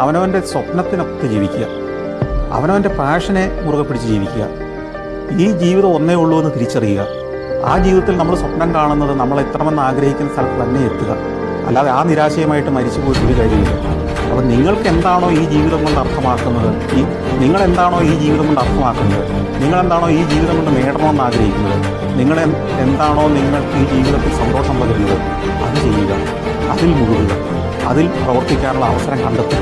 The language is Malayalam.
അവനവൻ്റെ സ്വപ്നത്തിനൊത്ത് ജീവിക്കുക, അവനവൻ്റെ പാഷനെ മുറുകെ പിടിച്ച് ജീവിക്കുക. ഈ ജീവിതം ഒന്നേ ഉള്ളൂ എന്ന് തിരിച്ചറിയുക. ആ ജീവിതത്തിൽ നമ്മൾ സ്വപ്നം കാണുന്നത് നമ്മൾ എത്തണമെന്ന് ആഗ്രഹിക്കുന്ന സ്ഥലത്ത് തന്നെ എത്തുക, അല്ലാതെ ആ നിരാശയുമായിട്ട് മരിച്ചു പോയിട്ട് ഒരു കാര്യമില്ല. അപ്പോൾ നിങ്ങൾക്ക് എന്താണോ ഈ ജീവിതം കൊണ്ട് അർത്ഥമാക്കുന്നത്, നിങ്ങളെന്താണോ ഈ ജീവിതം കൊണ്ട് അർത്ഥമാക്കുന്നത്, നിങ്ങളെന്താണോ ഈ ജീവിതം കൊണ്ട് നേടണമെന്ന് ആഗ്രഹിക്കുന്നത്, എന്താണോ നിങ്ങൾക്ക് ഈ ജീവിതത്തിൽ സന്തോഷം പകരുന്നത്, അത് ചെയ്യുക, അതിൽ മുഴുകുക, അതിൽ പ്രവർത്തിക്കാനുള്ള അവസരം കണ്ടെത്തുക.